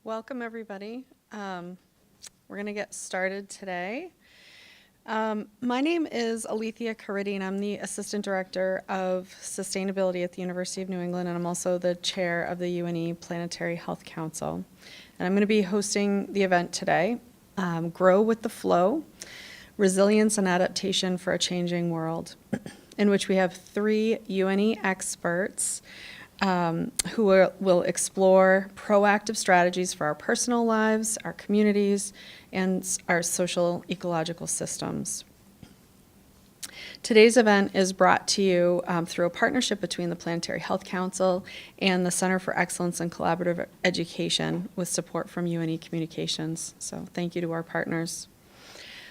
Welcome, everybody. We're going to get started today. My name is Alethea Caridi, and I'm the Assistant Director of Sustainability at the University of New England, and I'm also the Chair of the UNE Planetary Health Council. And I'm going to be hosting the event today, Grow with the Flow, Resilience and Adaptation for a Changing World, in which we have 3 UNE experts who will explore proactive strategies for our personal lives, our communities, and our social ecological systems. Today's event is brought to you through a partnership between the Planetary Health Council and the Center for Excellence in Collaborative Education with support from UNE Communications. So thank you to our partners.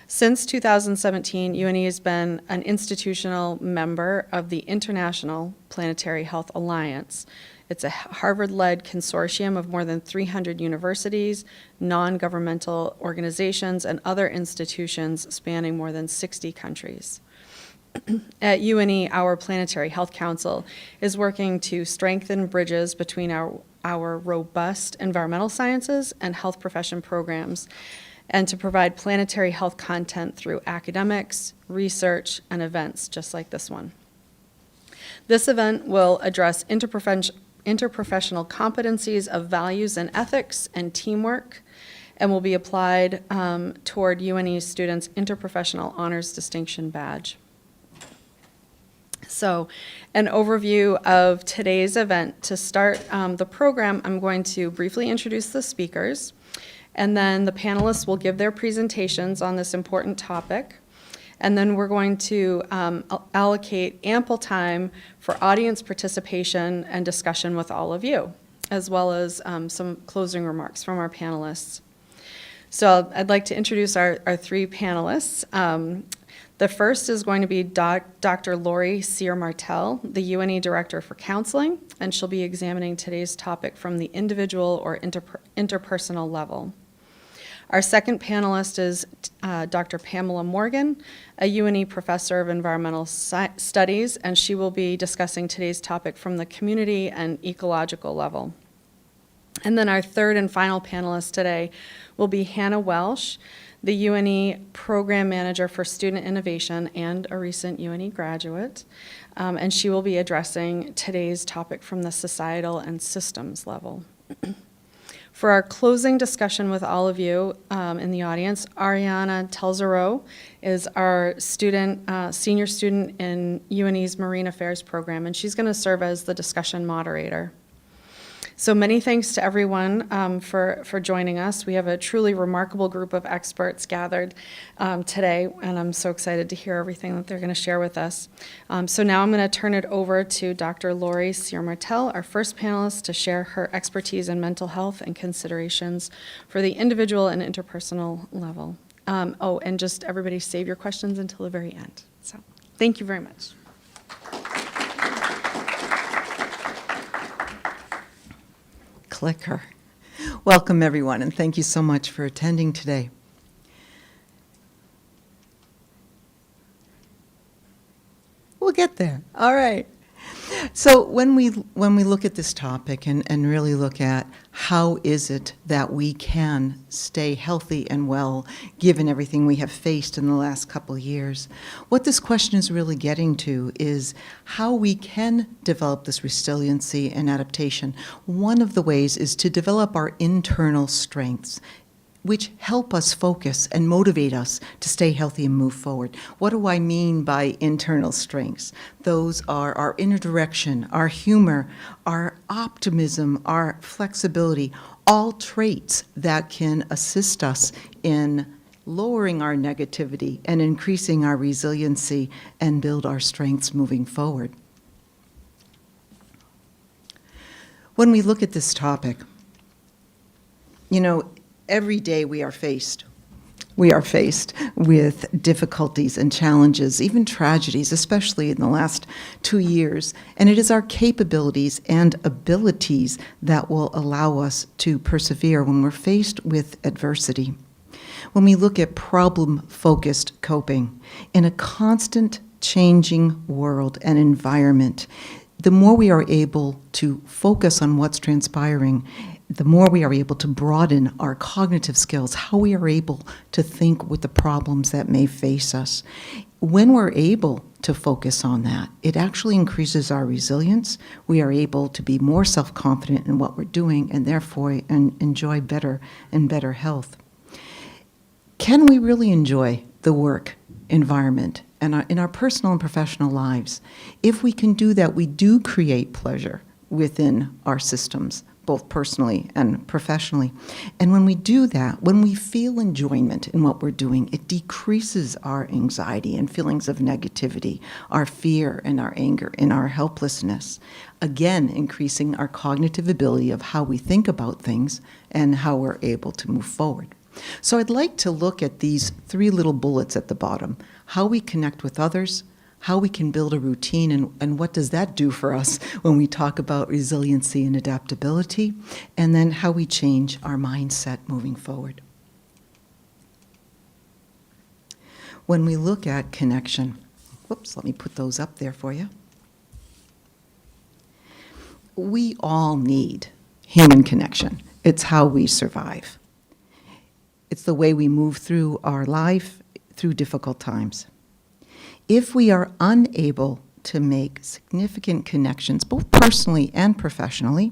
Since 2017, UNE has been an institutional member of the International Planetary Health Alliance. It's a Harvard-led consortium of more than 300 universities, non-governmental organizations, and other institutions spanning more than 60 countries. At UNE, our Planetary Health Council is working to strengthen bridges between our robust environmental sciences and health profession programs, and to provide planetary health content through academics, research, and events just like this one. This event will address interprofessional competencies of values and ethics and teamwork, and will be applied toward UNE students' interprofessional honors distinction badge. So, an overview of today's event. To start the program, I'm going to briefly introduce the speakers, and then the panelists will give their presentations on this important topic. And then we're going to allocate ample time for audience participation and discussion with all of you, as well as some closing remarks from our panelists. So I'd like to introduce our 3 panelists. The first is going to be Dr. Laurie Martel, the UNE Director for Counseling, and she'll be examining today's topic from the individual or interpersonal level. Our second panelist is Dr. Pamela Morgan, a UNE Professor of Environmental Studies, and she will be discussing today's topic from the community and ecological level. And then our third and final panelist today will be Hannah Welsh, the UNE Program Manager for Student Innovation and a recent UNE graduate, and she will be addressing today's topic from the societal and systems level. For our closing discussion with all of you in the audience, Ariana Telzero is our senior student in UNE's Marine Affairs program, and she's going to serve as the discussion moderator. So many thanks to everyone for joining us. We have a truly remarkable group of experts gathered today, and I'm so excited to hear everything that they're going to share with us. So now I'm going to turn it over to Dr. Laurie Martel, our first panelist, to share her expertise in mental health and considerations for the individual and interpersonal level. And just everybody save your questions until the very end. So thank you very much. Clicker. Welcome, everyone, and thank you so much for attending today. We'll get there. All right. So when we look at this topic and really look at how is it that we can stay healthy and well given everything we have faced in the last couple of years, what this question is really getting to is how we can develop this resiliency and adaptation. One of the ways is to develop our internal strengths, which help us focus and motivate us to stay healthy and move forward. What do I mean by internal strengths? Those are our inner direction, our humor, our optimism, our flexibility, all traits that can assist us in lowering our negativity and increasing our resiliency and build our strengths moving forward. When we look at this topic, every day we are faced with difficulties and challenges, even tragedies, especially in the last 2 years. And it is our capabilities and abilities that will allow us to persevere when we're faced with adversity. When we look at problem-focused coping in a constant changing world and environment, the more we are able to focus on what's transpiring the more we are able to broaden our cognitive skills, how we are able to think with the problems that may face us. When we're able to focus on that, it actually increases our resilience. We are able to be more self-confident in what we're doing and therefore enjoy better and better health. Can we really enjoy the work environment and in our personal and professional lives? If we can do that, we do create pleasure within our systems, both personally and professionally. And when we do that, when we feel enjoyment in what we're doing, it decreases our anxiety and feelings of negativity, our fear and our anger and our helplessness, again, increasing our cognitive ability of how we think about things and how we're able to move forward. So I'd like to look at these 3 little bullets at the bottom: how we connect with others, how we can build a routine, and what does that do for us when we talk about resiliency and adaptability, and then how we change our mindset moving forward. When we look at connection, whoops, let me put those up there for you. We all need human connection. It's how we survive. It's the way we move through our life, through difficult times. If we are unable to make significant connections, both personally and professionally,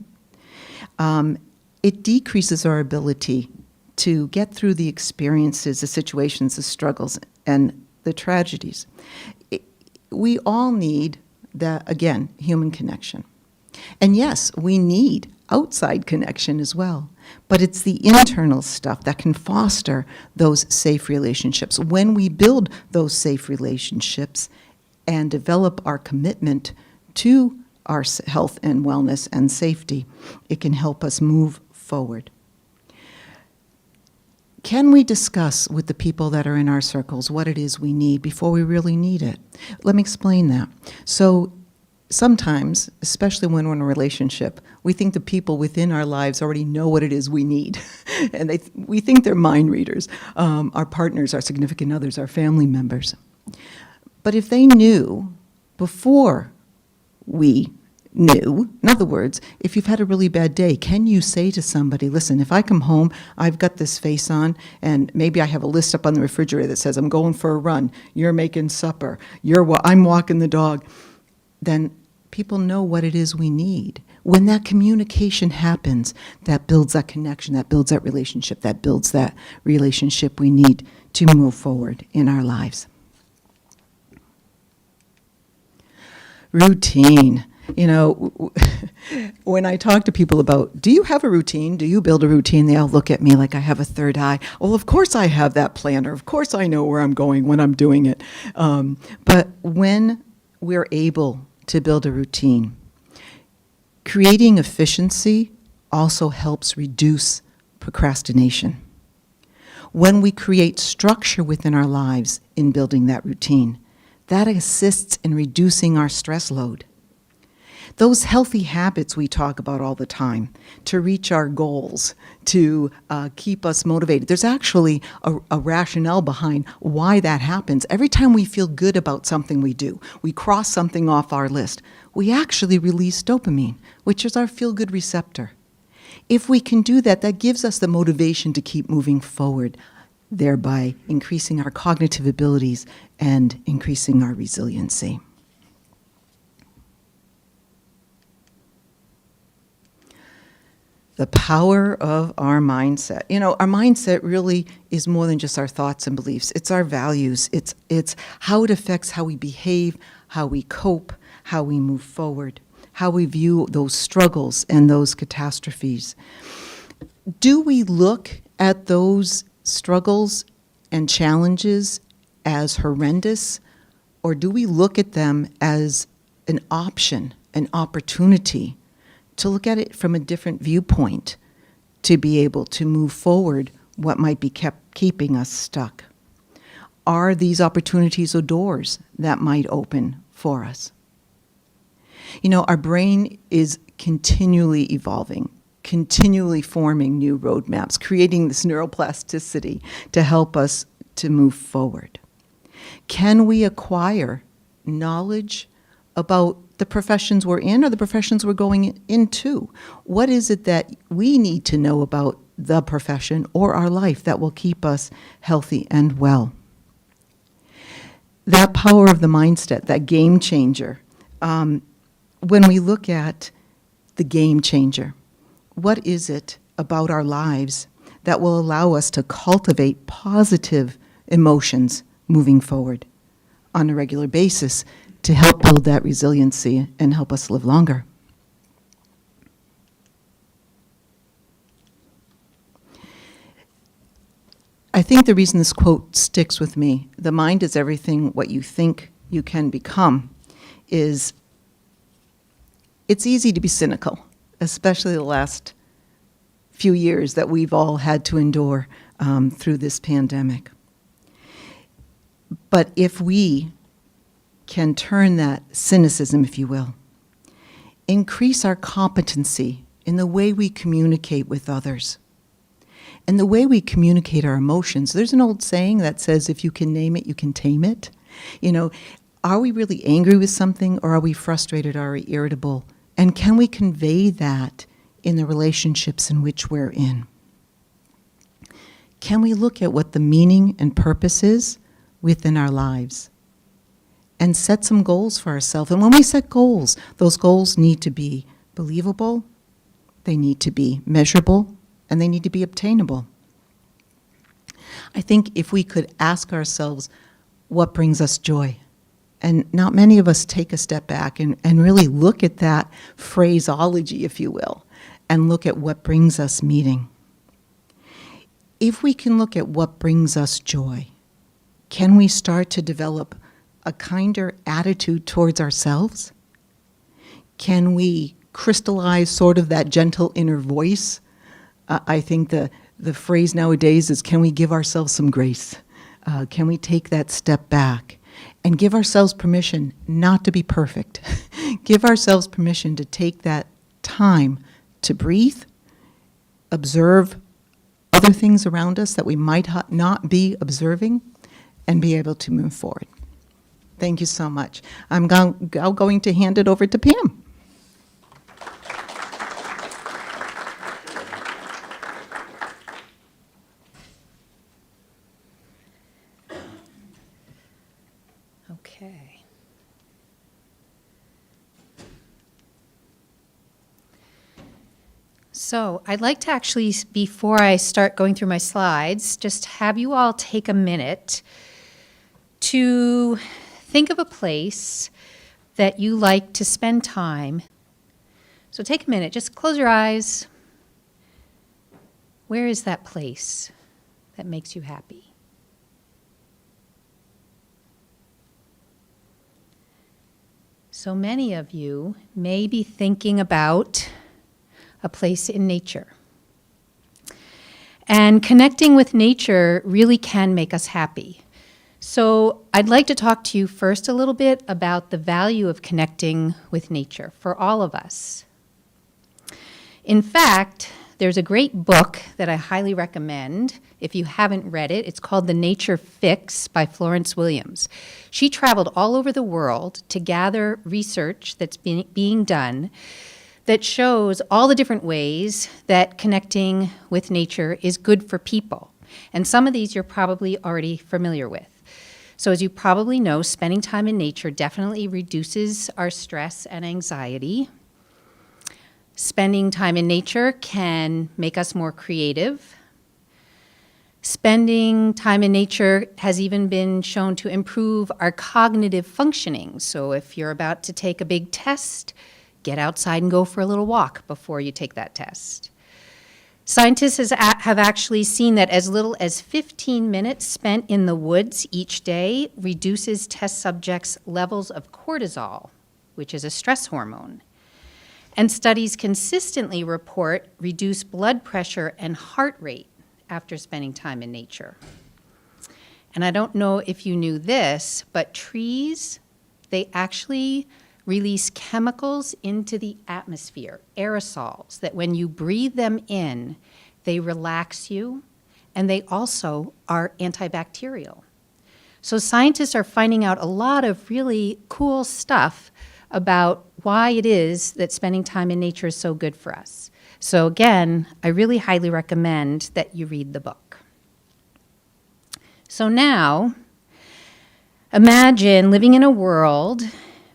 it decreases our ability to get through the experiences, the situations, the struggles, and the tragedies. We all need that, again, human connection. And yes, we need outside connection as well. But it's the internal stuff that can foster those safe relationships. When we build those safe relationships and develop our commitment to our health and wellness and safety, it can help us move forward. Can we discuss with the people that are in our circles what it is we need before we really need it? Let me explain that. So sometimes, especially when we're in a relationship, we think the people within our lives already know what it is we need. And we think they're mind readers, our partners, our significant others, our family members. But if they knew before we knew, in other words, if you've had a really bad day, can you say to somebody, listen, if I come home, I've got this face on, and maybe I have a list up on the refrigerator that says, I'm going for a run, you're making supper, I'm walking the dog, then people know what it is we need. When that communication happens, that builds that connection, that builds that relationship we need to move forward in our lives. Routine. You know, when I talk to people about, do you have a routine? Do you build a routine? They all look at me like I have a third eye. Well, of course I have that planner. Of course I know where I'm going when I'm doing it. But when we're able to build a routine, creating efficiency also helps reduce procrastination. When we create structure within our lives in building that routine, that assists in reducing our stress load. Those healthy habits we talk about all the time, to reach our goals, to keep us motivated. There's actually a rationale behind why that happens. Every time we feel good about something we do, we cross something off our list, we actually release dopamine, which is our feel-good receptor. If we can do that, that gives us the motivation to keep moving forward, thereby increasing our cognitive abilities and increasing our resiliency. The power of our mindset. You know, our mindset really is more than just our thoughts and beliefs. It's our values. It's how it affects how we behave, how we cope, how we move forward, how we view those struggles and those catastrophes. Do we look at those struggles and challenges as horrendous, or do we look at them as an option, an opportunity to look at it from a different viewpoint, to be able to move forward what might be keeping us stuck? Are these opportunities or doors that might open for us? You know, our brain is continually evolving, continually forming new roadmaps, creating this neuroplasticity to help us to move forward. Can we acquire knowledge about the professions we're in or the professions we're going into? What is it that we need to know about the profession or our life that will keep us healthy and well? That power of the mindset, that game changer. When we look at the game changer, what is it about our lives that will allow us to cultivate positive emotions moving forward on a regular basis to help build that resiliency and help us live longer? I think the reason this quote sticks with me, the mind is everything what you think you can become, is it's easy to be cynical, especially the last few years that we've all had to endure through this pandemic. But if we can turn that cynicism, if you will, increase our competency in the way we communicate with others and the way we communicate our emotions. There's an old saying that says, if you can name it, you can tame it. You know, are we really angry with something, or are we frustrated, or are we irritable? And can we convey that in the relationships in which we're in? Can we look at what the meaning and purpose is within our lives and set some goals for ourselves? And when we set goals, those goals need to be believable, they need to be measurable, and they need to be obtainable. I think if we could ask ourselves what brings us joy, and not many of us take a step back and really look at that phraseology, if you will, and look at what brings us meaning. If we can look at what brings us joy, can we start to develop a kinder attitude towards ourselves? Can we crystallize sort of that gentle inner voice? I think the phrase nowadays is, can we give ourselves some grace? Can we take that step back and give ourselves permission not to be perfect? Give ourselves permission to take that time to breathe, observe other things around us that we might not be observing, and be able to move forward. Thank you so much. I'm now going to hand it over to Pam. Okay. So I'd like to actually, before I start going through my slides, just have you all take a minute to think of a place that you like to spend time. So take a minute, just close your eyes. Where is that place that makes you happy? So many of you may be thinking about a place in nature. And connecting with nature really can make us happy. So I'd like to talk to you first a little bit about the value of connecting with nature for all of us. In fact, there's a great book that I highly recommend if you haven't read it. It's called The Nature Fix by Florence Williams. She traveled all over the world to gather research that's being done that shows all the different ways that connecting with nature is good for people. And some of these you're probably already familiar with. So as you probably know, spending time in nature definitely reduces our stress and anxiety. Spending time in nature can make us more creative. Spending time in nature has even been shown to improve our cognitive functioning. So if you're about to take a big test, get outside and go for a little walk before you take that test. Scientists have actually seen that as little as 15 minutes spent in the woods each day reduces test subjects' levels of cortisol, which is a stress hormone. And studies consistently report reduced blood pressure and heart rate after spending time in nature. And I don't know if you knew this, but trees, they actually release chemicals into the atmosphere, aerosols, that when you breathe them in, they relax you, and they also are antibacterial. So scientists are finding out a lot of really cool stuff about why it is that spending time in nature is so good for us. So again, I really highly recommend that you read the book. So now, imagine living in a world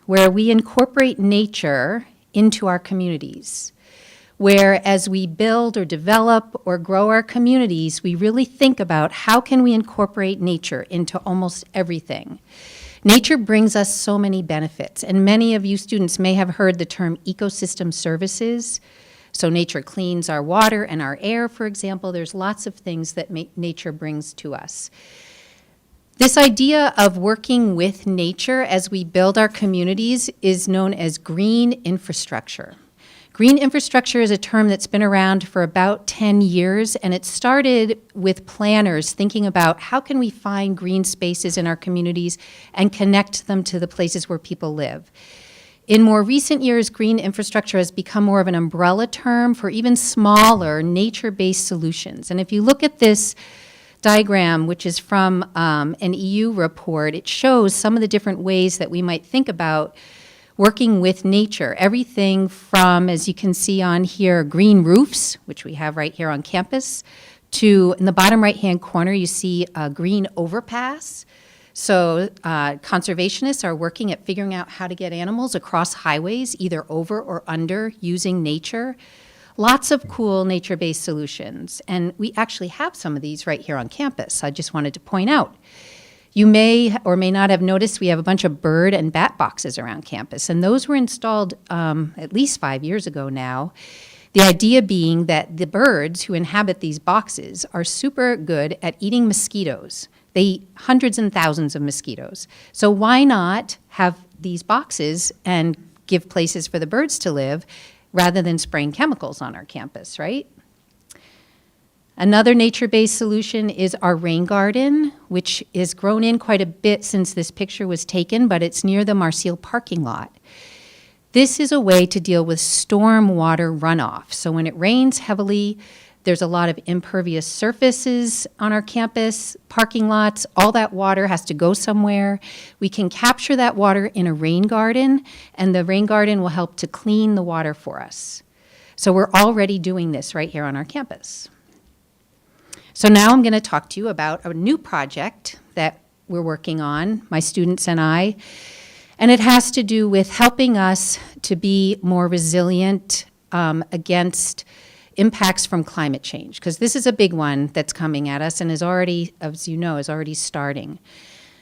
where we incorporate nature into our communities, where as we build or develop or grow our communities, we really think about how can we incorporate nature into almost everything. Nature brings us so many benefits, and many of you students may have heard the term ecosystem services. So nature cleans our water and our air, for example. There's lots of things that nature brings to us. This idea of working with nature as we build our communities is known as green infrastructure. Green infrastructure is a term that's been around for about 10 years, and it started with planners thinking about how can we find green spaces in our communities and connect them to the places where people live. In more recent years, green infrastructure has become more of an umbrella term for even smaller nature-based solutions. And if you look at this diagram, which is from an EU report, it shows some of the different ways that we might think about working with nature. Everything from, as you can see on here, green roofs, which we have right here on campus, to in the bottom right-hand corner, you see a green overpass. So conservationists are working at figuring out how to get animals across highways, either over or under, using nature. Lots of cool nature-based solutions. And we actually have some of these right here on campus. I just wanted to point out. You may or may not have noticed we have a bunch of bird and bat boxes around campus, and those were installed at least 5 years ago now. The idea being that the birds who inhabit these boxes are super good at eating mosquitoes. They eat hundreds and thousands of mosquitoes. So why not have these boxes and give places for the birds to live rather than spraying chemicals on our campus, right? Another nature-based solution is our rain garden, which is grown in quite a bit since this picture was taken, but it's near the Martel parking lot. This is a way to deal with storm water runoff. So when it rains heavily, there's a lot of impervious surfaces on our campus, parking lots, all that water has to go somewhere. We can capture that water in a rain garden, and the rain garden will help to clean the water for us. So we're already doing this right here on our campus. So now I'm going to talk to you about a new project that we're working on, my students and I, and it has to do with helping us to be more resilient against impacts from climate change, because this is a big one that's coming at us and is already, as you know, is already starting.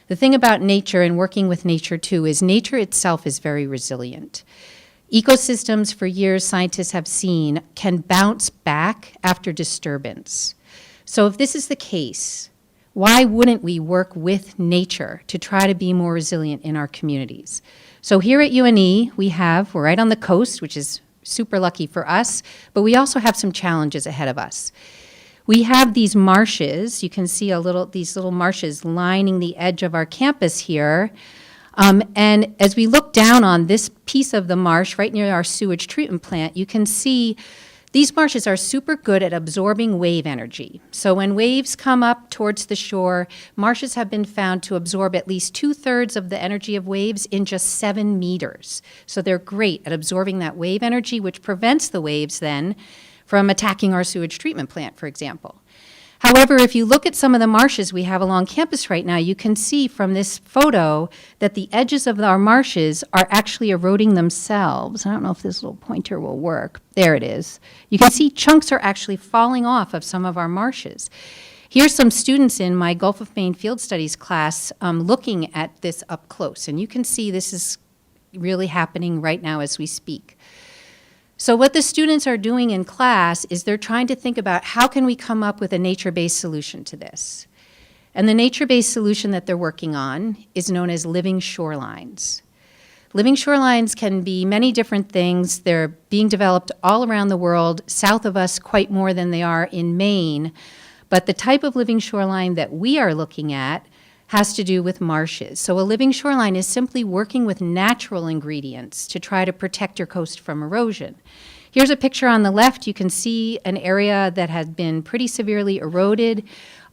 The thing about nature and working with nature too is nature itself is very resilient. Ecosystems, for years, scientists have seen, can bounce back after disturbance. So if this is the case, why wouldn't we work with nature to try to be more resilient in our communities? So here at UNE, we're right on the coast, which is super lucky for us, but we also have some challenges ahead of us. We have these marshes. You can see these little marshes lining the edge of our campus here. And as we look down on this piece of the marsh right near our sewage treatment plant, you can see these marshes are super good at absorbing wave energy. So when waves come up towards the shore, marshes have been found to absorb at least 2/3 of the energy of waves in just 7 meters. So they're great at absorbing that wave energy, which prevents the waves then from attacking our sewage treatment plant, for example. However, if you look at some of the marshes we have along campus right now, you can see from this photo that the edges of our marshes are actually eroding themselves. I don't know if this little pointer will work. There it is. You can see chunks are actually falling off of some of our marshes. Here's some students in my Gulf of Maine Field Studies class looking at this up close, and you can see this is really happening right now as we speak. So what the students are doing in class is they're trying to think about how can we come up with a nature-based solution to this. And the nature-based solution that they're working on is known as living shorelines. Living shorelines can be many different things. They're being developed all around the world, south of us quite more than they are in Maine. But the type of living shoreline that we are looking at has to do with marshes. So a living shoreline is simply working with natural ingredients to try to protect your coast from erosion. Here's a picture on the left. You can see an area that had been pretty severely eroded.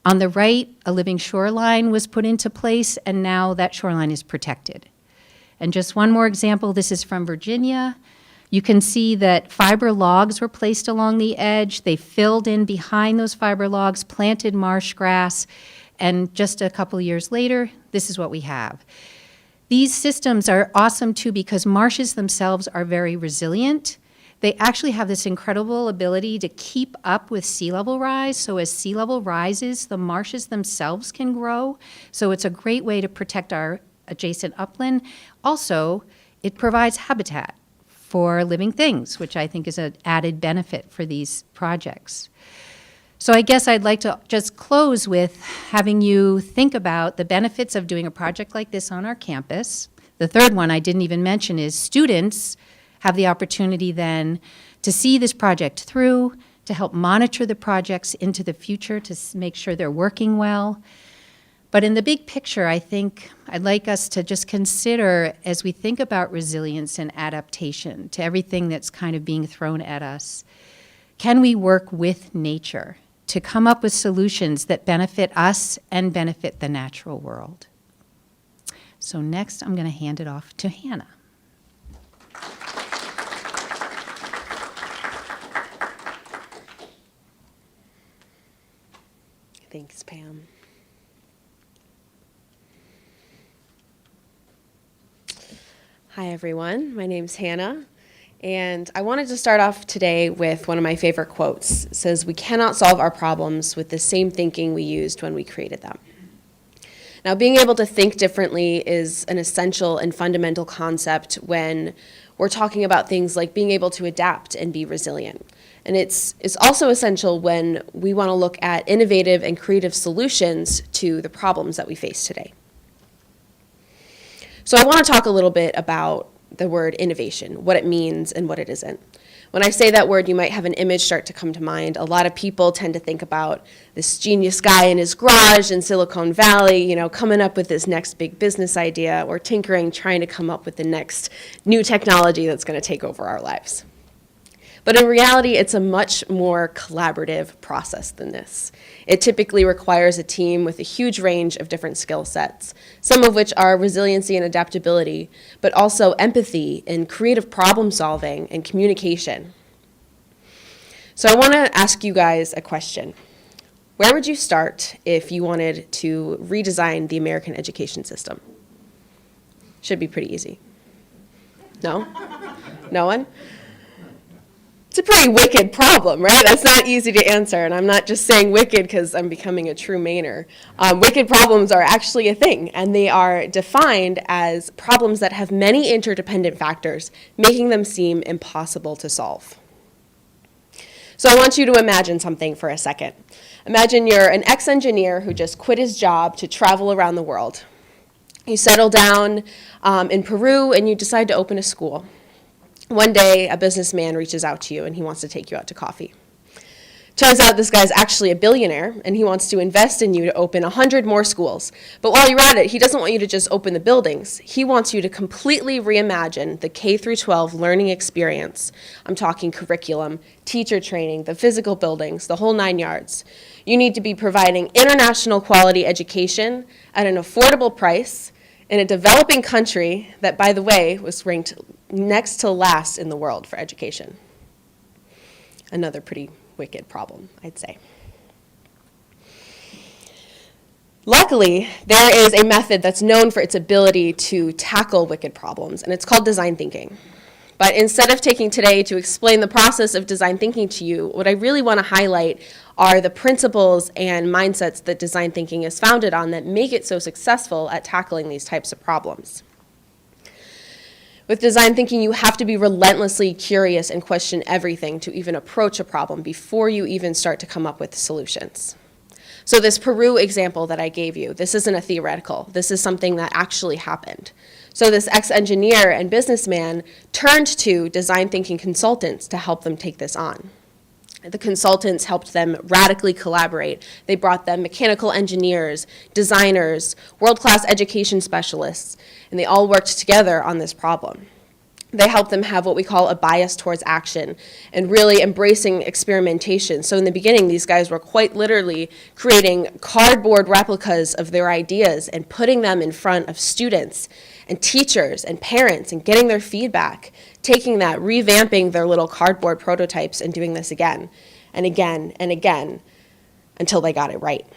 On the right, a living shoreline was put into place, and now that shoreline is protected. And just one more example, this is from Virginia. You can see that fiber logs were placed along the edge. They filled in behind those fiber logs, planted marsh grass, and just a couple years later, this is what we have. These systems are awesome too because marshes themselves are very resilient. They actually have this incredible ability to keep up with sea level rise. So as sea level rises, the marshes themselves can grow. So it's a great way to protect our adjacent upland. Also, it provides habitat for living things, which I think is an added benefit for these projects. So I guess I'd like to just close with having you think about the benefits of doing a project like this on our campus. The third one I didn't even mention is students have the opportunity then to see this project through, to help monitor the projects into the future to make sure they're working well. But in the big picture, I think I'd like us to just consider, as we think about resilience and adaptation to everything that's kind of being thrown at us, can we work with nature to come up with solutions that benefit us and benefit the natural world? So next, I'm going to hand it off to Hannah. Thanks, Pam. Hi, everyone. My name's Hannah, and I wanted to start off today with one of my favorite quotes. It says, "We cannot solve our problems with the same thinking we used when we created them." Now, being able to think differently is an essential and fundamental concept when we're talking about things like being able to adapt and be resilient. And it's also essential when we want to look at innovative and creative solutions to the problems that we face today. So I want to talk a little bit about the word innovation, what it means and what it isn't. When I say that word, you might have an image start to come to mind. A lot of people tend to think about this genius guy in his garage in Silicon Valley, coming up with this next big business idea or tinkering, trying to come up with the next new technology that's going to take over our lives. But in reality, it's a much more collaborative process than this. It typically requires a team with a huge range of different skill sets, some of which are resiliency and adaptability, but also empathy and creative problem solving and communication. So I want to ask you guys a question. Where would you start if you wanted to redesign the American education system? Should be pretty easy. No? No one? It's a pretty wicked problem, right? That's not easy to answer, and I'm not just saying wicked because I'm becoming a true Mainer. Wicked problems are actually a thing, and they are defined as problems that have many interdependent factors, making them seem impossible to solve. So I want you to imagine something for a second. Imagine you're an ex-engineer who just quit his job to travel around the world. You settle down in Peru, and you decide to open a school. One day, a businessman reaches out to you, and he wants to take you out to coffee. Turns out this guy's actually a billionaire, and he wants to invest in you to open 100 more schools. But while you're at it, he doesn't want you to just open the buildings. He wants you to completely reimagine the K-12 learning experience. I'm talking curriculum, teacher training, the physical buildings, the whole 9 yards. You need to be providing international quality education at an affordable price in a developing country that, by the way, was ranked next to last in the world for education. Another pretty wicked problem, I'd say. Luckily, there is a method that's known for its ability to tackle wicked problems, and it's called design thinking. But instead of taking today to explain the process of design thinking to you, what I really want to highlight are the principles and mindsets that design thinking is founded on that make it so successful at tackling these types of problems. With design thinking, you have to be relentlessly curious and question everything to even approach a problem before you even start to come up with solutions. So this Peru example that I gave you, this isn't a theoretical. This is something that actually happened. So this ex-engineer and businessman turned to design thinking consultants to help them take this on. The consultants helped them radically collaborate. They brought them mechanical engineers, designers, world-class education specialists, and they all worked together on this problem. They help them have what we call a bias towards action and really embracing experimentation. So in the beginning, these guys were quite literally creating cardboard replicas of their ideas and putting them in front of students and teachers and parents and getting their feedback, taking that, revamping their little cardboard prototypes and doing this again and again and again until they got it right.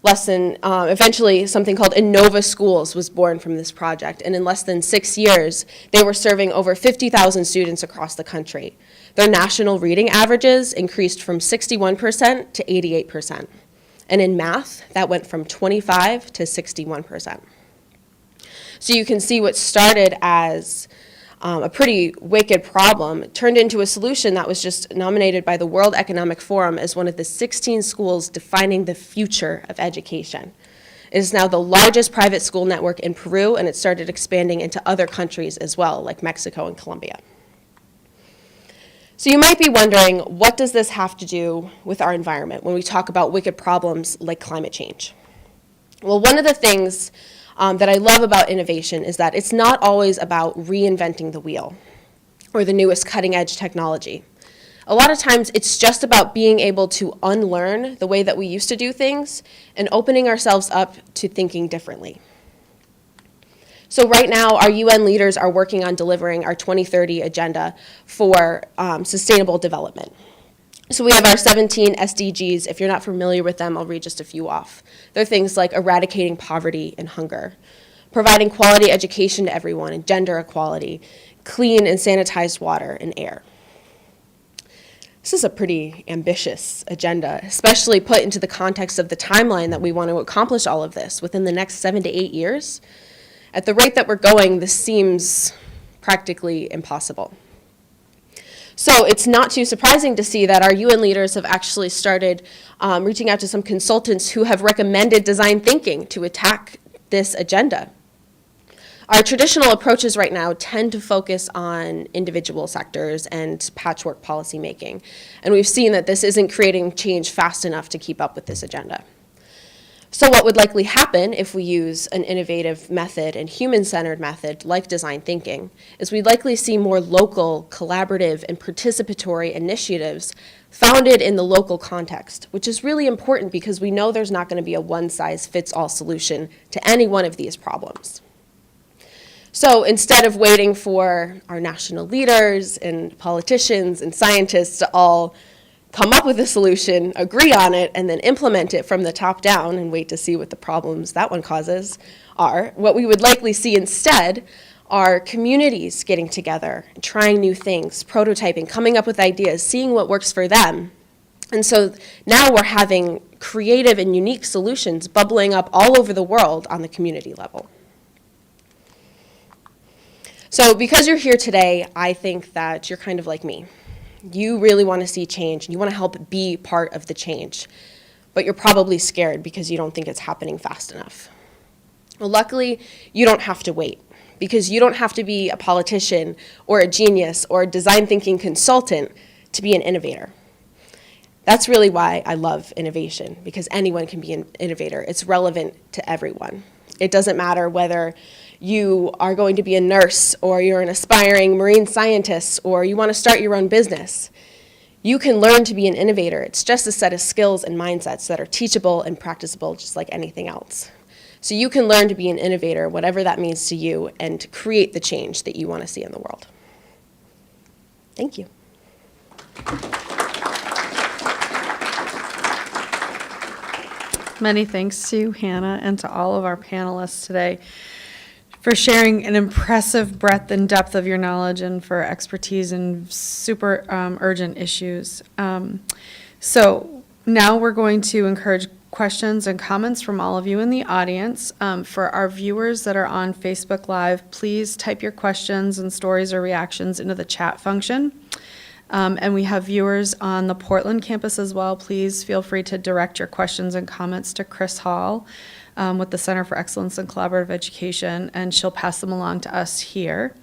Eventually something called Innova Schools was born from this project, and in less than 6 years, they were serving over 50,000 students across the country. Their national reading averages increased from 61% to 88%, and in math, that went from 25 to 61%. So you can see what started as a pretty wicked problem turned into a solution that was just nominated by the World Economic Forum as one of the 16 schools defining the future of education. It is now the largest private school network in Peru, and it started expanding into other countries as well, like Mexico and Colombia. So you might be wondering, what does this have to do with our environment when we talk about wicked problems like climate change? Well, one of the things that I love about innovation is that it's not always about reinventing the wheel or the newest cutting edge technology. A lot of times it's just about being able to unlearn the way that we used to do things and opening ourselves up to thinking differently. So right now our UN leaders are working on delivering our 2030 agenda for sustainable development. So we have our 17 SDGs. If you're not familiar with them, I'll read just a few off. They're things like eradicating poverty and hunger, providing quality education to everyone and gender equality, clean and sanitized water and air. This is a pretty ambitious agenda, especially put into the context of the timeline that we want to accomplish all of this within the next 7 to 8 years. At the rate that we're going, this seems practically impossible. So it's not too surprising to see that our UN leaders have actually started reaching out to some consultants who have recommended design thinking to attack this agenda. Our traditional approaches right now tend to focus on individual sectors and patchwork policymaking, and we've seen that this isn't creating change fast enough to keep up with this agenda. So what would likely happen if we use an innovative method and human-centered method like design thinking is we'd likely see more local, collaborative, and participatory initiatives founded in the local context, which is really important because we know there's not going to be a one-size-fits-all solution to any one of these problems. So instead of waiting for our national leaders and politicians and scientists to all come up with a solution, agree on it, and then implement it from the top down and wait to see what the problems that one causes are, what we would likely see instead are communities getting together, trying new things, prototyping, coming up with ideas, seeing what works for them. And so now we're having creative and unique solutions bubbling up all over the world on the community level. So because you're here today, I think that you're kind of like me. You really want to see change, and you want to help be part of the change. But you're probably scared because you don't think it's happening fast enough. Well, luckily, you don't have to wait, because you don't have to be a politician or a genius or a design thinking consultant to be an innovator. That's really why I love innovation, because anyone can be an innovator. It's relevant to everyone. It doesn't matter whether you are going to be a nurse or you're an aspiring marine scientist or you want to start your own business. You can learn to be an innovator. It's just a set of skills and mindsets that are teachable and practicable just like anything else. So you can learn to be an innovator, whatever that means to you, and create the change that you want to see in the world. Thank you. Many thanks to you, Hannah, and to all of our panelists today for sharing an impressive breadth and depth of your knowledge and for expertise in super urgent issues. So now we're going to encourage questions and comments from all of you in the audience. For our viewers that are on Facebook Live, please type your questions and stories or reactions into the chat function. And we have viewers on the Portland campus as well. Please feel free to direct your questions and comments to Chris Hall with the Center for Excellence in Collaborative Education, and she'll pass them along to us here.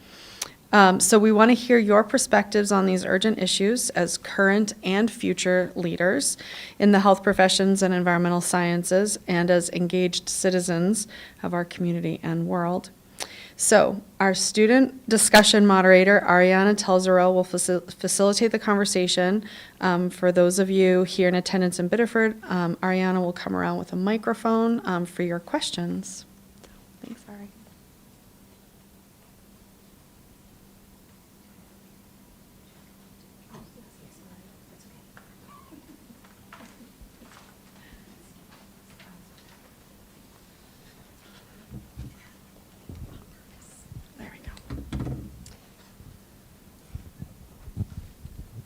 So we want to hear your perspectives on these urgent issues as current and future leaders in the health professions and environmental sciences and as engaged citizens of our community and world. So our student discussion moderator, Ariana Telzero, will facilitate the conversation. For those of you here in attendance in Biddeford, Ariana will come around with a microphone for your questions. Thanks, Ari. There we go.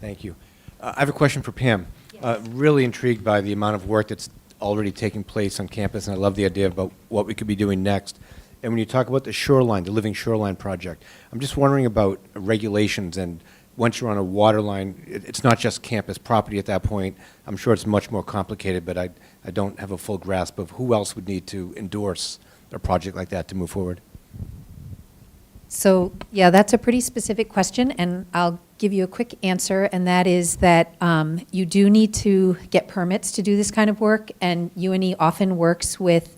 Thank you. I have a question for Pam. Really intrigued by the amount of work that's already taking place on campus, and I love the idea about what we could be doing next. And when you talk about the Shoreline, the Living Shoreline project, I'm just wondering about regulations, and once you're on a water line, it's not just campus property at that point. I'm sure it's much more complicated, but I don't have a full grasp of who else would need to endorse a project like that to move forward. So, yeah, that's a pretty specific question, and I'll give you a quick answer, and that is that you do need to get permits to do this kind of work, and UNE often works with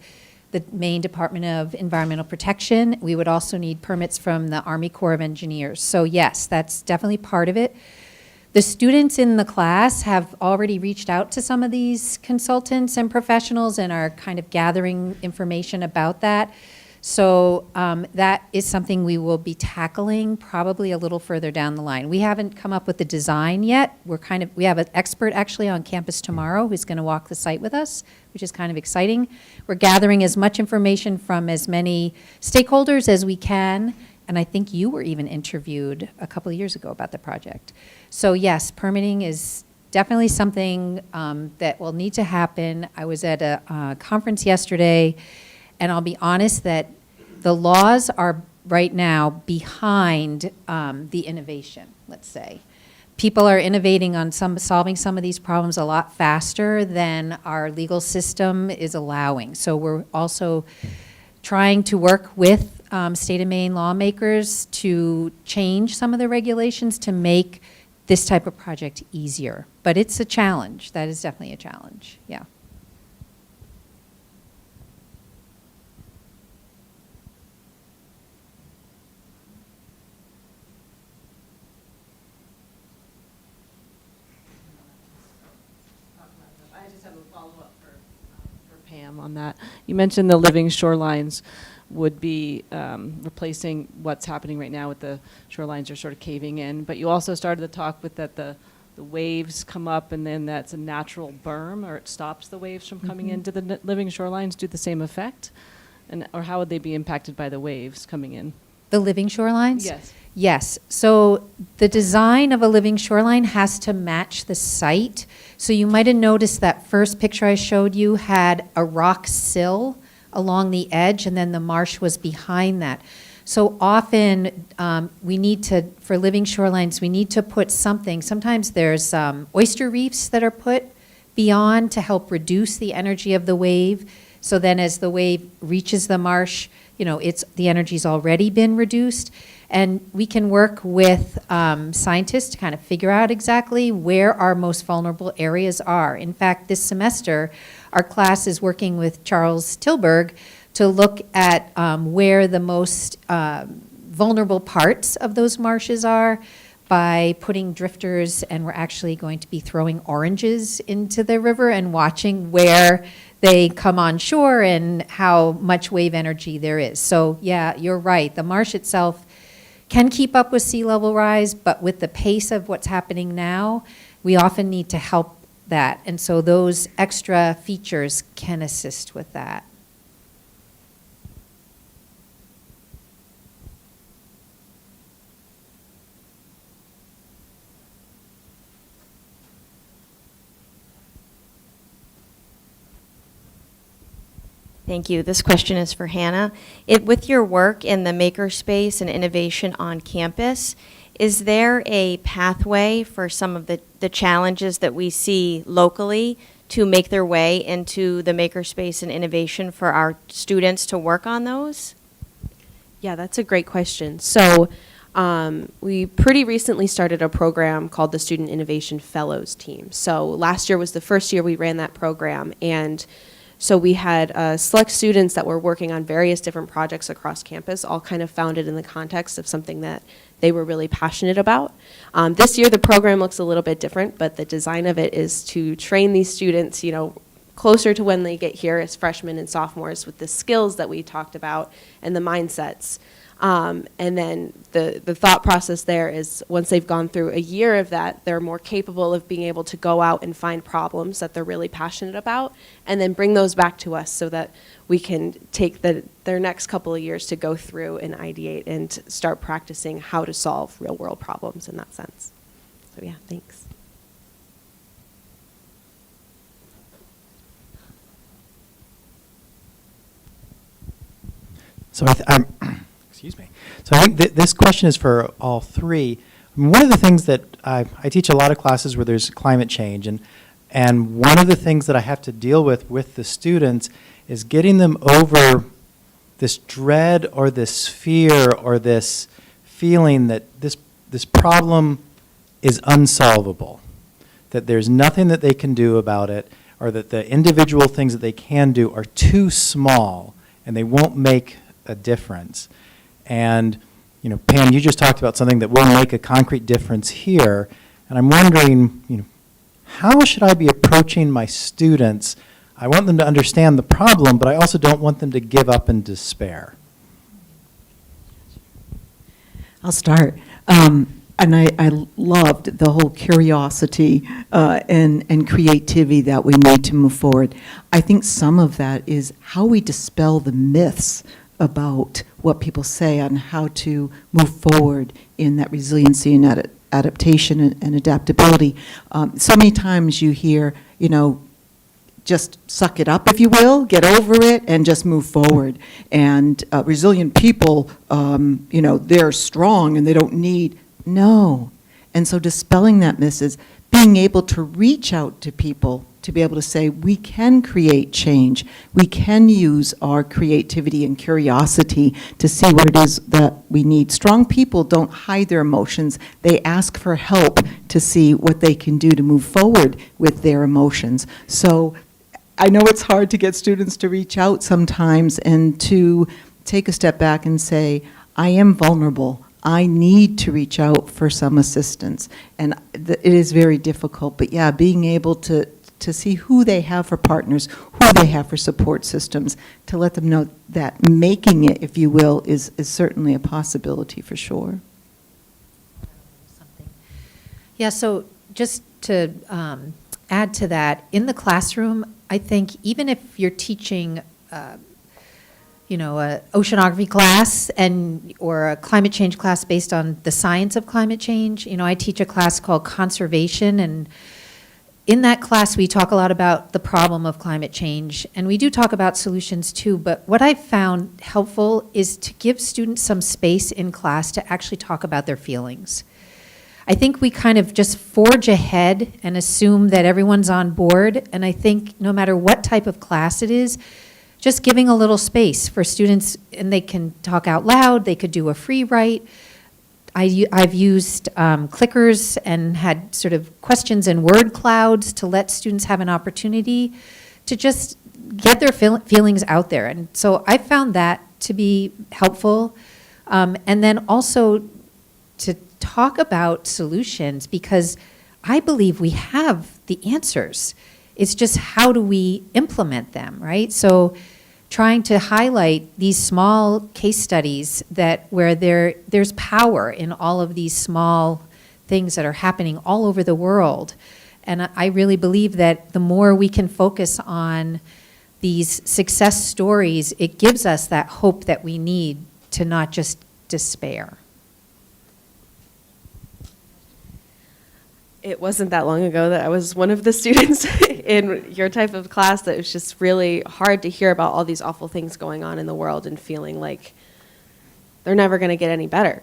the Maine Department of Environmental Protection. We would also need permits from the Army Corps of Engineers. So, yes, that's definitely part of it. The students in the class have already reached out to some of these consultants and professionals and are kind of gathering information about that. So that is something we will be tackling probably a little further down the line. We haven't come up with the design yet. We have an expert actually on campus tomorrow who's going to walk the site with us, which is kind of exciting. We're gathering as much information from as many stakeholders as we can, and I think you were even interviewed a couple of years ago about the project. So yes, permitting is definitely something that will need to happen. I was at a conference yesterday, and I'll be honest that the laws are right now behind the innovation, let's say. People are innovating on solving some of these problems a lot faster than our legal system is allowing. So we're also trying to work with state of Maine lawmakers to change some of the regulations to make this type of project easier. But it's a challenge. That is definitely a challenge, yeah. Pam, on that. You mentioned the living shorelines would be replacing what's happening right now with the shorelines are sort of caving in, but you also started to talk with that the waves come up and then that's a natural berm, or it stops the waves from coming into the living shorelines. Do the same effect? Or how would they be impacted by the waves coming in? The living shorelines? Yes. Yes. So the design of a living shoreline has to match the site. So you might have noticed that first picture I showed you had a rock sill along the edge, and then the marsh was behind that. So often we need to, for living shorelines, we need to put something. Sometimes there's oyster reefs that are put beyond to help reduce the energy of the wave. So then as the wave reaches the marsh, the energy's already been reduced. And we can work with scientists to kind of figure out exactly where our most vulnerable areas are. In fact, this semester, our class is working with Charles Tilburg to look at where the most vulnerable parts of those marshes are by putting drifters, and we're actually going to be throwing oranges into the river and watching where they come on shore and how much wave energy there is. So yeah, you're right. The marsh itself can keep up with sea level rise, but with the pace of what's happening now, we often need to help that. And so those extra features can assist with that. Thank you. This question is for Hannah. With your work in the makerspace and innovation on campus, is there a pathway for some of the challenges that we see locally to make their way into the makerspace and innovation for our students to work on those? Yeah, that's a great question. So we pretty recently started a program called the Student Innovation Fellows Team. So last year was the first year we ran that program, and So we had select students that were working on various different projects across campus, all kind of founded in the context of something that they were really passionate about. This year the program looks a little bit different, but the design of it is to train these students, you know, closer to when they get here as freshmen and sophomores with the skills that we talked about and the mindsets. And then the thought process there is once they've gone through a year of that, they're more capable of being able to go out and find problems that they're really passionate about and then bring those back to us so that we can take their next couple of years to go through and ideate and start practicing how to solve real world problems in that sense. So yeah, thanks. So excuse me. So I think this question is for all three. I mean, one of the things that I teach a lot of classes where there's climate change, and one of the things that I have to deal with the students is getting them over this dread or this fear or this feeling that this problem is unsolvable, that there's nothing that they can do about it, or that the individual things that they can do are too small and they won't make a difference. And, you know, Pam, you just talked about something that will make a concrete difference here, and I'm wondering, you know, how should I be approaching my students? I want them to understand the problem, but I also don't want them to give up in despair. I'll start. And I loved the whole curiosity and creativity that we need to move forward. I think some of that is how we dispel the myths about what people say on how to move forward in that resiliency and adaptation and adaptability. So many times you hear, you know, just suck it up, if you will, get over it, and just move forward. And resilient people, you know, they're strong and they don't need. No. And so dispelling that myth is being able to reach out to people to be able to say, we can create change. We can use our creativity and curiosity to see what it is that we need. Strong people don't hide their emotions. They ask for help to see what they can do to move forward with their emotions. So I know it's hard to get students to reach out sometimes and to take a step back and say, I am vulnerable. I need to reach out for some assistance. And it is very difficult. But yeah, being able to see who they have for partners, who they have for support systems, to let them know that making it, if you will, is certainly a possibility for sure. Yeah, so just to add to that, in the classroom, I think even if you're teaching you know, an oceanography class or a climate change class based on the science of climate change. You know, I teach a class called Conservation, and in that class we talk a lot about the problem of climate change, and we do talk about solutions too, but what I've found helpful is to give students some space in class to actually talk about their feelings. I think we kind of just forge ahead and assume that everyone's on board, and I think no matter what type of class it is, just giving a little space for students, and they can talk out loud, they could do a free write. I've used clickers and had sort of questions and word clouds to let students have an opportunity to just get their feelings out there. And so I found that to be helpful. And then also to talk about solutions, because I believe we have the answers. It's just how do we implement them, right? So trying to highlight these small case studies where there's power in all of these small things that are happening all over the world. And I really believe that the more we can focus on these success stories, it gives us that hope that we need to not just despair. It wasn't that long ago that I was one of the students in your type of class that it was just really hard to hear about all these awful things going on in the world and feeling like they're never going to get any better.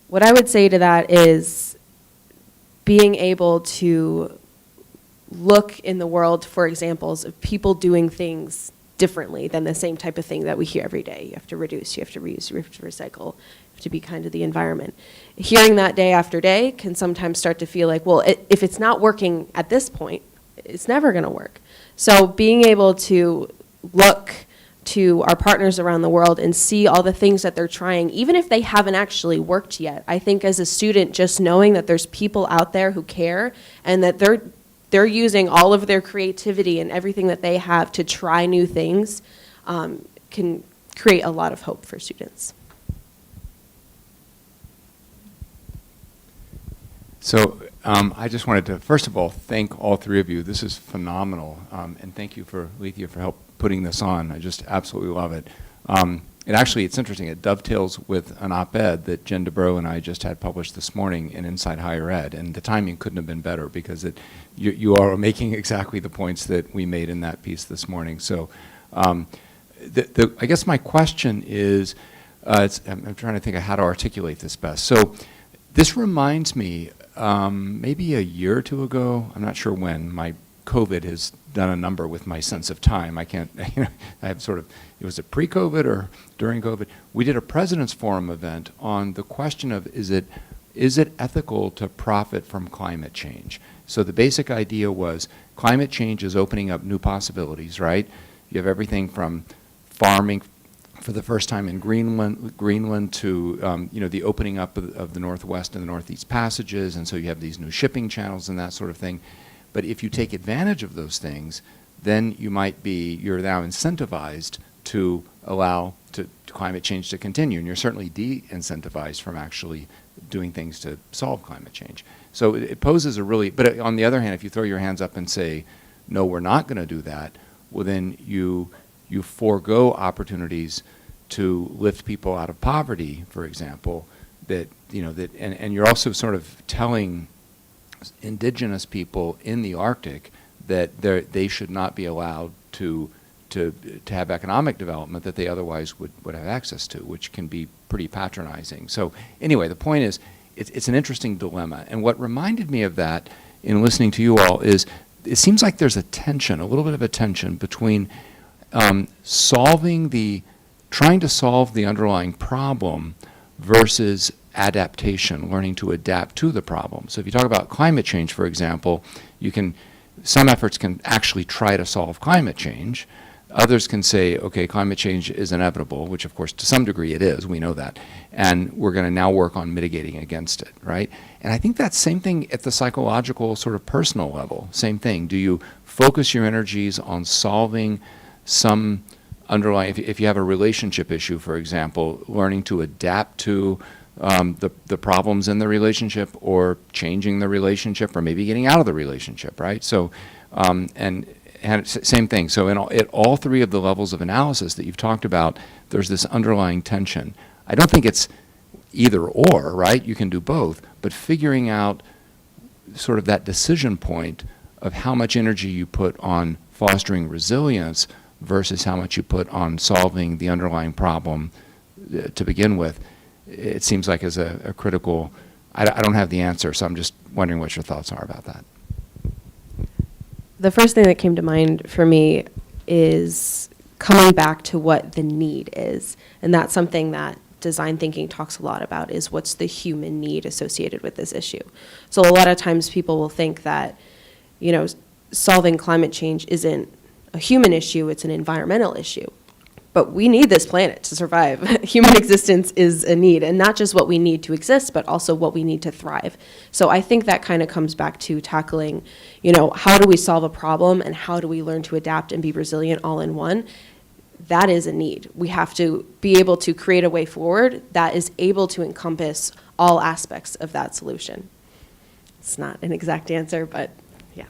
What I would say to that is being able to look in the world for examples of people doing things differently than the same type of thing that we hear every day. You have to reduce, you have to reuse, you have to recycle, you have to be kind to the environment. Hearing that day after day can sometimes start to feel like, well, if it's not working at this point, it's never going to work. So being able to look to our partners around the world and see all the things that they're trying, even if they haven't actually worked yet. I think as a student, just knowing that there's people out there who care and that they're using all of their creativity and everything that they have to try new things can create a lot of hope for students. So I just wanted to, first of all, thank all three of you. This is phenomenal. And thank you for Lethea for help putting this on. I just absolutely love it. It's interesting. It dovetails with an op-ed that Jen DeBrow and I just had published this morning in Inside Higher Ed. And the timing couldn't have been better because you are making exactly the points that we made in that piece this morning. So I guess my question is, I'm trying to think of how to articulate this best. So this reminds me, maybe a year or two ago, I'm not sure when, my COVID has done a number with my sense of time. I can't, I have sort of, was it pre-COVID or during COVID? We did a President's Forum event on the question of, is it ethical to profit from climate change? So the basic idea was climate change is opening up new possibilities, right? You have everything from farming for the first time in Greenland to the opening up of the Northwest and the Northeast passages, and so you have these new shipping channels and that sort of thing. But if you take advantage of those things, then you're now incentivized to allow climate change to continue, and you're certainly de-incentivized from actually doing things to solve climate change. So it poses but on the other hand, if you throw your hands up and say, no, we're not going to do that, well then you forego opportunities to lift people out of poverty, for example, and you're also sort of telling indigenous people in the Arctic that they should not be allowed to have economic development that they otherwise would have access to, which can be pretty patronizing. So anyway, the point is, it's an interesting dilemma. And what reminded me of that in listening to you all is, it seems like there's a little bit of a tension between trying to solve the underlying problem versus adaptation, learning to adapt to the problem. So if you talk about climate change, for example, some efforts can actually try to solve climate change. Others can say, okay, climate change is inevitable, which of course to some degree it is, we know that, and we're going to now work on mitigating against it, right? And I think that's same thing at the psychological sort of personal level, same thing. Do you focus your energies on solving some underlying, if you have a relationship issue, for example, learning to adapt to the problems in the relationship, or changing the relationship, or maybe getting out of the relationship, right? So, and same thing. So at all three of the levels of analysis that you've talked about, there's this underlying tension. I don't think it's either or, right? You can do both, but figuring out sort of that decision point of how much energy you put on fostering resilience versus how much you put on solving the underlying problem to begin with, it seems like is a critical, I don't have the answer, so I'm just wondering what your thoughts are about that. The first thing that came to mind for me is coming back to what the need is. And that's something that design thinking talks a lot about, is what's the human need associated with this issue. So a lot of times people will think that, solving climate change isn't a human issue, it's an environmental issue. But we need this planet to survive. Human existence is a need, and not just what we need to exist, but also what we need to thrive. So I think that kind of comes back to tackling, how do we solve a problem and how do we learn to adapt and be resilient all in one? That is a need. We have to be able to create a way forward that is able to encompass all aspects of that solution. It's not an exact answer, but yeah.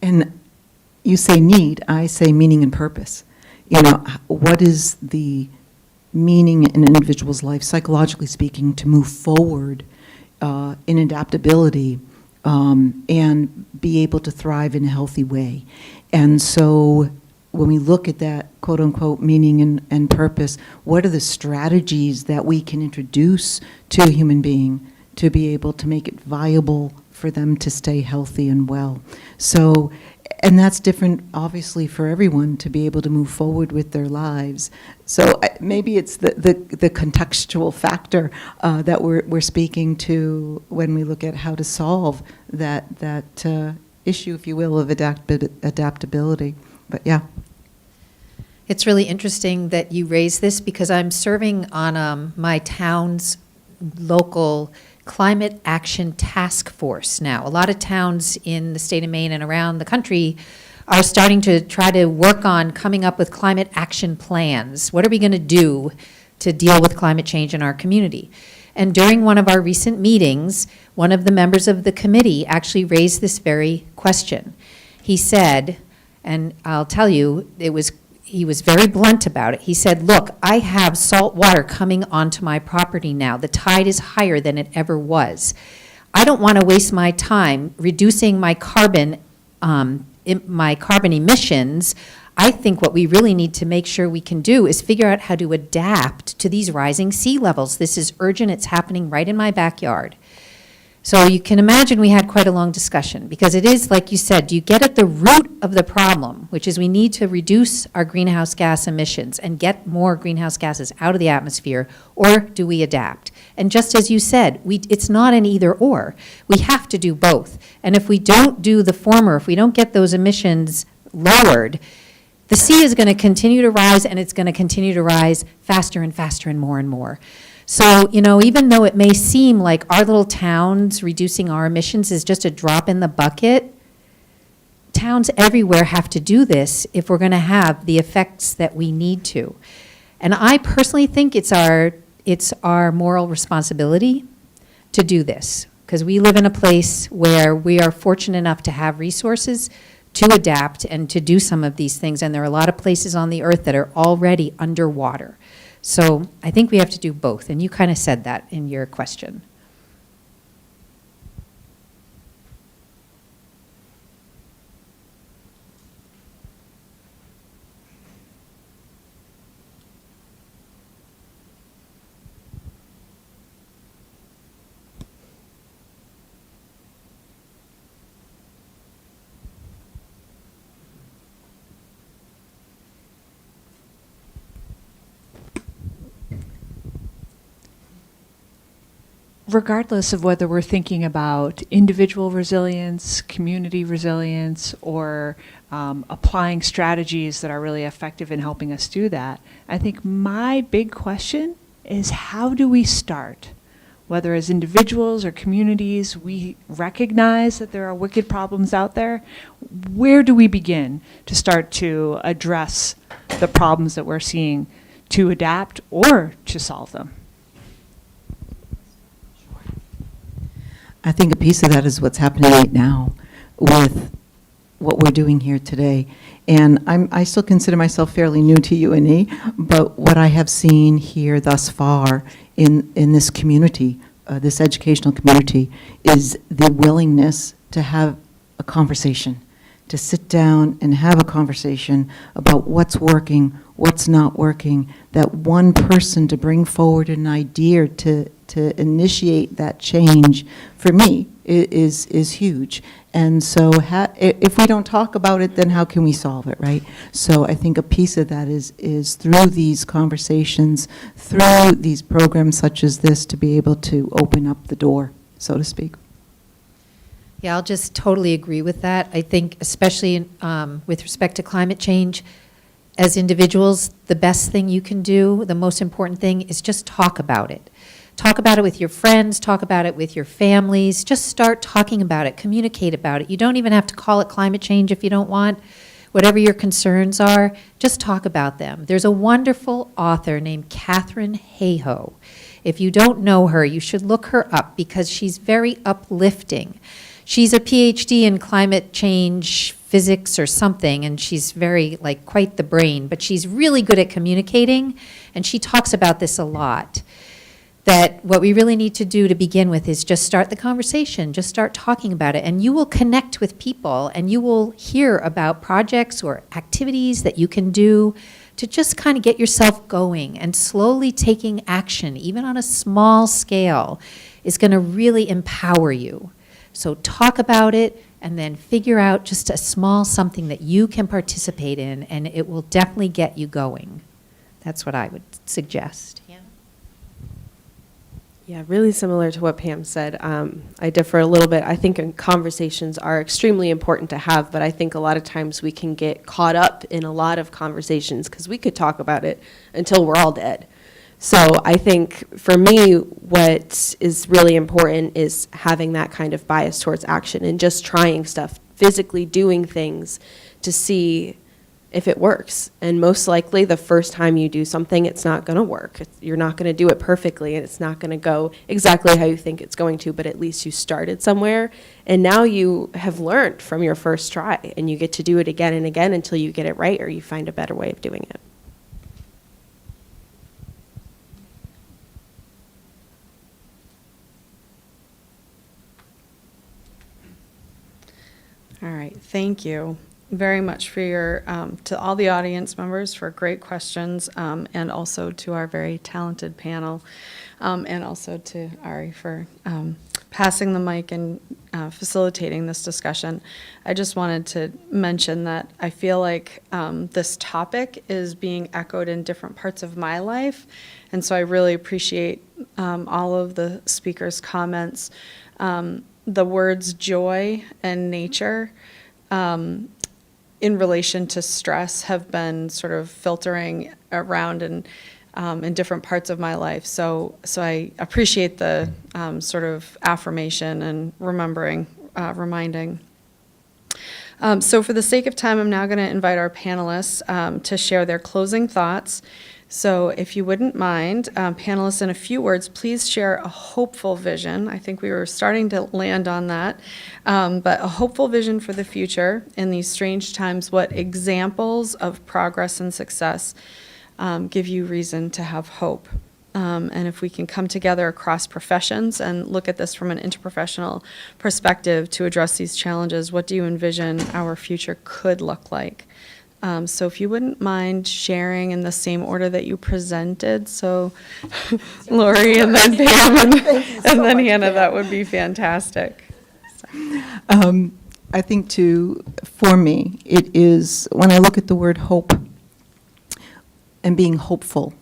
And you say need, I say meaning and purpose. What is the meaning in an individual's life, psychologically speaking, to move forward in adaptability and be able to thrive in a healthy way? And so when we look at that quote-unquote meaning and purpose, what are the strategies that we can introduce to a human being to be able to make it viable for them to stay healthy and well? So, and that's different, obviously, for everyone to be able to move forward with their lives. So maybe it's the contextual factor that we're speaking to when we look at how to solve that issue, if you will, of adaptability. But yeah. It's really interesting that you raise this because I'm serving on my town's local climate action task force now. A lot of towns in the state of Maine and around the country are starting to try to work on coming up with climate action plans. What are we going to do to deal with climate change in our community? And during one of our recent meetings, one of the members of the committee actually raised this very question. He said, and I'll tell you, he was very blunt about it. He said, look, I have salt water coming onto my property now. The tide is higher than it ever was. I don't want to waste my time reducing my carbon emissions. I think what we really need to make sure we can do is figure out how to adapt to these rising sea levels. This is urgent. It's happening right in my backyard. So you can imagine we had quite a long discussion because it is, like you said, do you get at the root of the problem, which is we need to reduce our greenhouse gas emissions and get more greenhouse gases out of the atmosphere, or do we adapt? And just as you said, it's not an either or. We have to do both. And if we don't do the former, if we don't get those emissions lowered, the sea is going to continue to rise, and it's going to continue to rise faster and faster and more. So, even though it may seem like our little towns reducing our emissions is just a drop in the bucket, towns everywhere have to do this if we're going to have the effects that we need to. And I personally think it's our moral responsibility to do this, because we live in a place where we are fortunate enough to have resources to adapt and to do some of these things. And there are a lot of places on the earth that are already underwater. So I think we have to do both, and you kind of said that in your question. Regardless of whether we're thinking about individual resilience, community resilience, or applying strategies that are really effective in helping us do that, I think my big question is, how do we start? Whether as individuals or communities, we recognize that there are wicked problems out there. Where do we begin to start to address the problems that we're seeing, to adapt or to solve them? I think a piece of that is what's happening right now with what we're doing here today. And I still consider myself fairly new to UNE, but what I have seen here thus far in this community, this educational community, is the willingness to have a conversation, to sit down and have a conversation about what's working, what's not working, that one person to bring forward an idea to initiate that change, for me, is huge. And so if we don't talk about it, then how can we solve it, right? So I think a piece of that is through these conversations, through these programs such as this, to be able to open up the door, so to speak. Yeah, I'll just totally agree with that. I think especially with respect to climate change, as individuals, the best thing you can do, the most important thing, is just talk about it. Talk about it with your friends, talk about it with your families, just start talking about it, communicate about it. You don't even have to call it climate change if you don't want. Whatever your concerns are, just talk about them. There's a wonderful author named Katherine Hayhoe. If you don't know her, you should look her up because she's very uplifting. She's a PhD in climate change physics or something, and she's very, quite the brain, but she's really good at communicating, and she talks about this a lot. That what we really need to do to begin with is just start the conversation, just start talking about it, and you will connect with people, and you will hear about projects or activities that you can do to just kind of get yourself going, and slowly taking action, even on a small scale, is going to really empower you. So talk about it, and then figure out just a small something that you can participate in, and it will definitely get you going. That's what I would suggest. Yeah, really similar to what Pam said. I differ a little bit. I think conversations are extremely important to have, but I think a lot of times we can get caught up in a lot of conversations because we could talk about it until we're all dead. So I think for me, what is really important is having that kind of bias towards action and just trying stuff, physically doing things to see if it works. And most likely the first time you do something, it's not going to work. You're not going to do it perfectly, and it's not going to go exactly how you think it's going to, but at least you started somewhere. And now you have learned from your first try, and you get to do it again and again until you get it right or you find a better way of doing it. All right, thank you very much for your, to all the audience members for great questions, and also to our very talented panel, and also to Ari for passing the mic and facilitating this discussion. I just wanted to mention that I feel like this topic is being echoed in different parts of my life, and so I really appreciate all of the speakers' comments. The words joy and nature in relation to stress have been sort of filtering around and in different parts of my life. So I appreciate the sort of affirmation and reminding. So for the sake of time, I'm now going to invite our panelists to share their closing thoughts. So if you wouldn't mind, panelists, in a few words, please share a hopeful vision. I think we were starting to land on that, but a hopeful vision for the future in these strange times. What examples of progress and success give you reason to have hope? And if we can come together across professions and look at this from an interprofessional perspective to address these challenges, what do you envision our future could look like? So if you wouldn't mind sharing in the same order that you presented, so Laurie and then Pam and then Hannah, that would be fantastic. I think for me, it is, when I look at the word hope and being hopeful,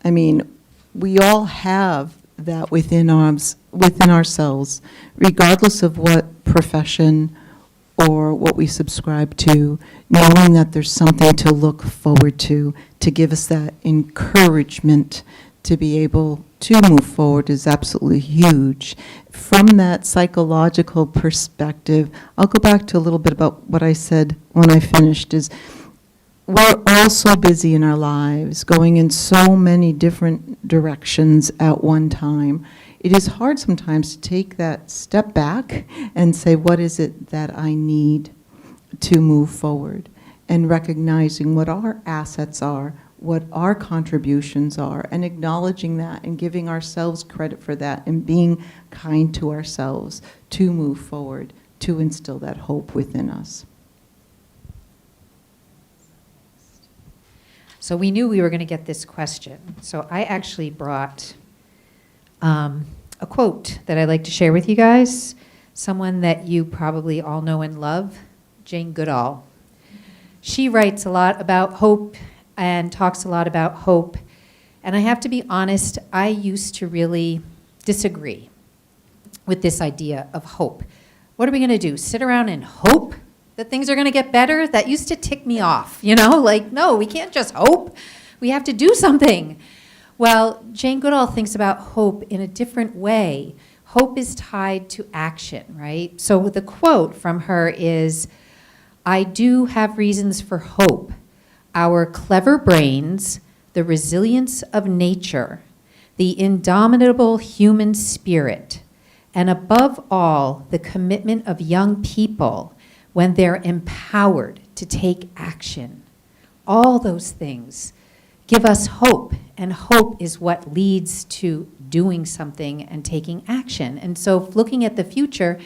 I mean, we all have that within ourselves, regardless of what profession or what we subscribe to, knowing that there's something to look forward to give us that encouragement to be able to move forward is absolutely huge. From that psychological perspective, I'll go back to a little bit about what I said when I finished, is we're all so busy in our lives, going in so many different directions at one time. It is hard sometimes to take that step back and say, what is it that I need to move forward? And recognizing what our assets are, what our contributions are, and acknowledging that and giving ourselves credit for that and being kind to ourselves to move forward, to instill that hope within us. So we knew we were going to get this question. So I actually brought a quote that I'd like to share with you guys. Someone that you probably all know and love, Jane Goodall. She writes a lot about hope and talks a lot about hope. And I have to be honest, I used to really disagree with this idea of hope. What are we going to do? Sit around and hope that things are going to get better? That used to tick me off, you know? Like, no, we can't just hope. We have to do something. Well, Jane Goodall thinks about hope in a different way. Hope is tied to action, right? So the quote from her is, I do have reasons for hope. Our clever brains, the resilience of nature, the indomitable human spirit, and above all, the commitment of young people when they're empowered to take action. All those things give us hope, and hope is what leads to doing something and taking action. And so looking at the future,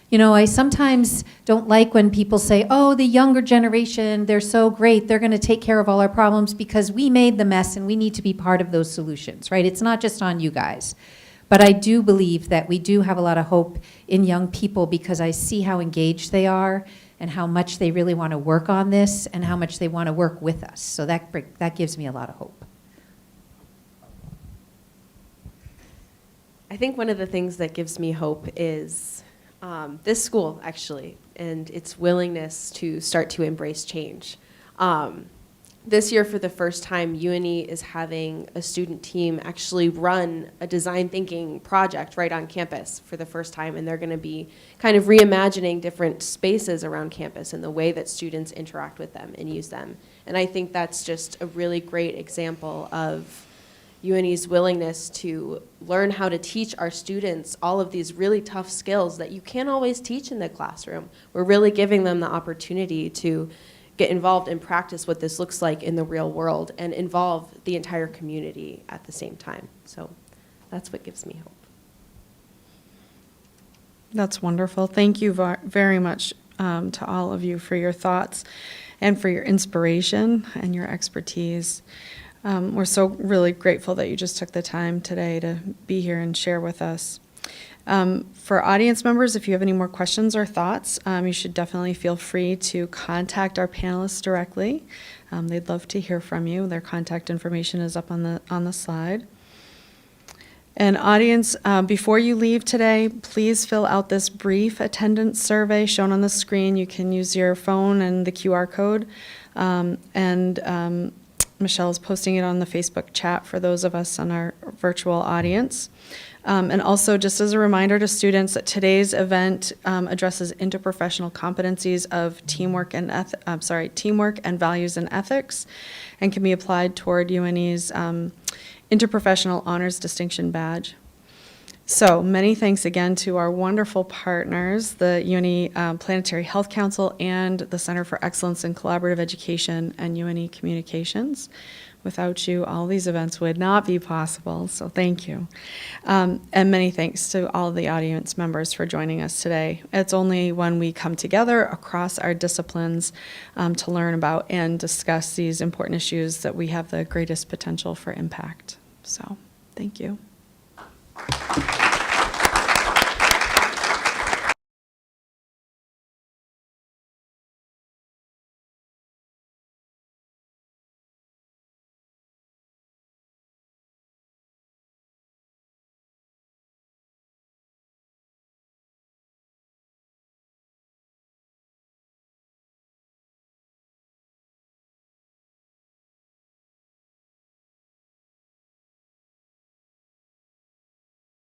you know, I sometimes don't like when people say, oh, the younger generation, they're so great, they're going to take care of all our problems because we made the mess and we need to be part of those solutions, right? It's not just on you guys. But I do believe that we do have a lot of hope in young people because I see how engaged they are and how much they really want to work on this and how much they want to work with us. So that gives me a lot of hope. I think one of the things that gives me hope is this school, actually, and its willingness to start to embrace change. This year, for the first time, UNE is having a student team actually run a design thinking project right on campus for the first time, and they're going to be kind of reimagining different spaces around campus and the way that students interact with them and use them. And I think that's just a really great example of UNE's willingness to learn how to teach our students all of these really tough skills that you can't always teach in the classroom. We're really giving them the opportunity to get involved and practice what this looks like in the real world and involve the entire community at the same time. So that's what gives me hope. That's wonderful. Thank you very much to all of you for your thoughts and for your inspiration and your expertise. We're so really grateful that you just took the time today to be here and share with us. For audience members, if you have any more questions or thoughts, you should definitely feel free to contact our panelists directly. They'd love to hear from you. Their contact information is up on the slide. And audience, before you leave today, please fill out this brief attendance survey shown on the screen. You can use your phone and the QR code. Michelle's posting it on the Facebook chat for those of us on our virtual audience. And also, just as a reminder to students, that today's event addresses interprofessional competencies of teamwork and values and ethics, and can be applied toward UNE's Interprofessional Honors Distinction Badge. So many thanks again to our wonderful partners, the UNE Planetary Health Council and the Center for Excellence in Collaborative Education and UNE Communications. Without you, all these events would not be possible, so thank you. And many thanks to all the audience members for joining us today. It's only when we come together across our disciplines to learn about and discuss these important issues that we have the greatest potential for impact. So, thank you.